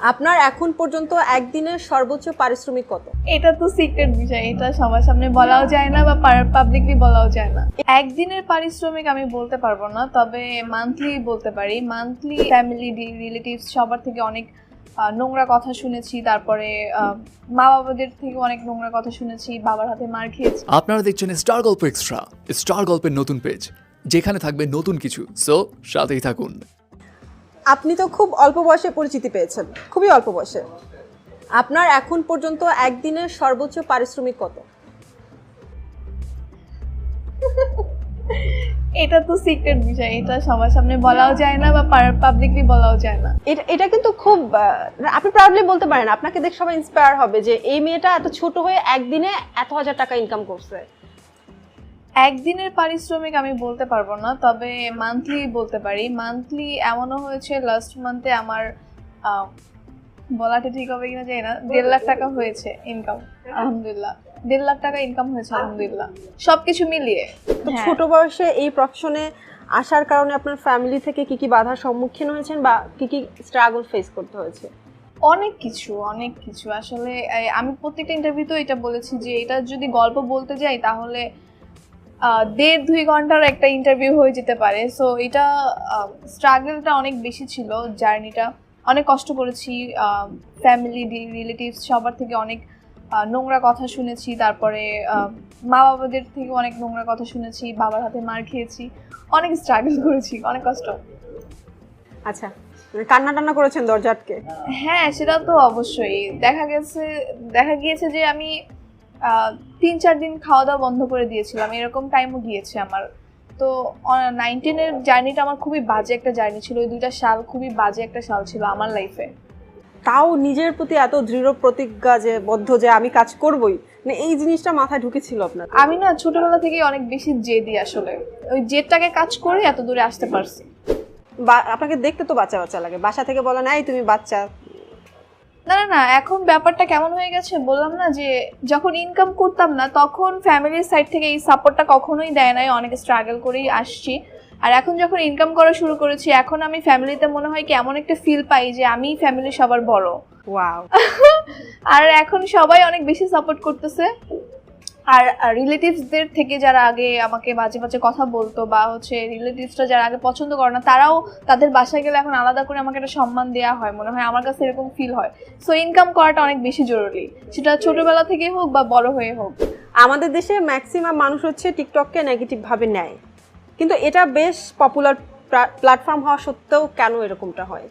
আপনার এখন পর্যন্ত একদিনের সর্বোচ্চ পারিশ্রমিক কত? এটা তো সিক্রেট বিষয়, এটা সবার সামনে বলাও যায় না বা পাবলিকলি বলাও যায় না। একদিনের পারিশ্রমিক আমি বলতে পারবো না, তবে মান্থলি বলতে পারি। মান্থলি ফ্যামিলি রিলেটিভস সবার থেকে অনেক নোংরা কথা শুনেছি, তারপরে মা বাবাদের থেকে অনেক নোংরা কথা শুনেছি, বাবার হাতে মার খেয়েছি। আপনারা দেখছেন স্টার গল্প এক্সট্রা, স্টার গল্পের নতুন পেজ, যেখানে থাকবে নতুন কিছু। সো সাথেই থাকুন। আপনি তো খুব অল্প বয়সে পরিচিতি পেয়েছেন, খুবই অল্প বয়সে। আপনার এখন পর্যন্ত একদিনের সর্বোচ্চ পারিশ্রমিক কত? এটা তো সিক্রেট বিষয়, এটা সবার সামনে বলাও যায় না বা পাবলিকলি বলাও যায় না। এটা কিন্তু খুব আপনি প্রাউডলি বলতে পারেন, আপনাকে দেখে সবাই ইন্সপায়ার হবে যে এই মেয়েটা এত ছোট হয়ে একদিনে এত হাজার টাকা ইনকাম করছে। একদিনের পারিশ্রমিক আমি বলতে পারবো না, তবে মান্থলি বলতে পারি। মান্থলি এমনও হয়েছে লাস্ট মান্থে আমার বলাটা ঠিক হবে কিনা জানি না, 1.5 লাখ টাকা হয়েছে ইনকাম। আলহামদুলিল্লাহ 1.5 লাখ টাকা ইনকাম হয়েছে আলহামদুলিল্লাহ, সবকিছু মিলিয়ে। তো ছোট বয়সে এই প্রফেশনে আসার কারণে আপনার ফ্যামিলি থেকে কি কি বাধার সম্মুখীন হয়েছেন বা কি কি স্ট্রাগল ফেস করতে হয়েছে? অনেক কিছু আসলে আমি প্রত্যেকটা ইন্টারভিউতেও এটা বলেছি যে এটা যদি গল্প বলতে যাই তাহলে 1.5-2 ঘন্টার একটা ইন্টারভিউ হয়ে যেতে পারে। সো এটা স্ট্রাগলটা অনেক বেশি ছিল, জার্নিটা অনেক কষ্ট করেছি। ফ্যামিলি রিলেটিভস সবার থেকে অনেক নোংরা কথা শুনেছি, তারপরে মা বাবাদের থেকে অনেক নোংরা কথা শুনেছি, বাবার হাতে মার খেয়েছি, অনেক স্ট্রাগল করেছি, অনেক কষ্ট। আচ্ছা, কান্না টান্না করেছেন দরজা আটকে? হ্যাঁ, সেটা তো অবশ্যই। দেখা গিয়েছে যে আমি 3-4 দিন খাওয়া দাওয়া বন্ধ করে দিয়েছিলাম, এরকম টাইমও গিয়েছে আমার। তো 19-এর জার্নিটা আমার খুবই বাজে একটা জার্নি ছিল। ওই 2টা সাল খুবই বাজে একটা সাল ছিল আমার লাইফে। তাও নিজের প্রতি এত দৃঢ় প্রতিজ্ঞা যে বদ্ধ যে আমি কাজ করবই, মানে এই জিনিসটা মাথায় ঢুকেছিল আপনার? আমি না ছোটবেলা থেকেই অনেক বেশি জেদি, আসলে ওই জেদটাকে কাজ করে এত দূরে আসতে পারছি। আপনাকে দেখতে তো বাচ্চা বাচ্চা লাগে, বাসা থেকে বলে নাই তুমি বাচ্চা? না, এখন ব্যাপারটা কেমন হয়ে গেছে বললাম না, যে যখন ইনকাম করতাম না তখন ফ্যামিলির সাইড থেকে এই সাপোর্টটা কখনোই দেয় নাই, অনেক স্ট্রাগল করেই আসছি। আর এখন যখন ইনকাম করা শুরু করেছি, এখন আমি ফ্যামিলিতে মনে হয় কি এমন একটা ফিল পাই যে আমি ফ্যামিলি সবার বড়। ওয়াও। আর এখন সবাই অনেক বেশি সাপোর্ট করতেছে। আর রিলেটিভসদের থেকে যারা আগে আমাকে বাজে বাজে কথা বলতো বা হচ্ছে রিলেটিভসরা যারা আগে পছন্দ করে না, তারাও তাদের বাসায় গেলে এখন আলাদা করে আমাকে একটা সম্মান দেওয়া হয়, মনে হয় আমার কাছে এরকম ফিল হয়। সো ইনকাম করাটা অনেক বেশি জরুরি, সেটা ছোটবেলা থেকে হোক বা বড় হয়ে হোক। আমাদের দেশে ম্যাক্সিমাম মানুষ হচ্ছে টিকটককে নেগেটিভ ভাবে নেয়, কিন্তু এটা বেশ পপুলার প্ল্যাটফর্ম হওয়া সত্ত্বেও কেন এরকমটা হয়?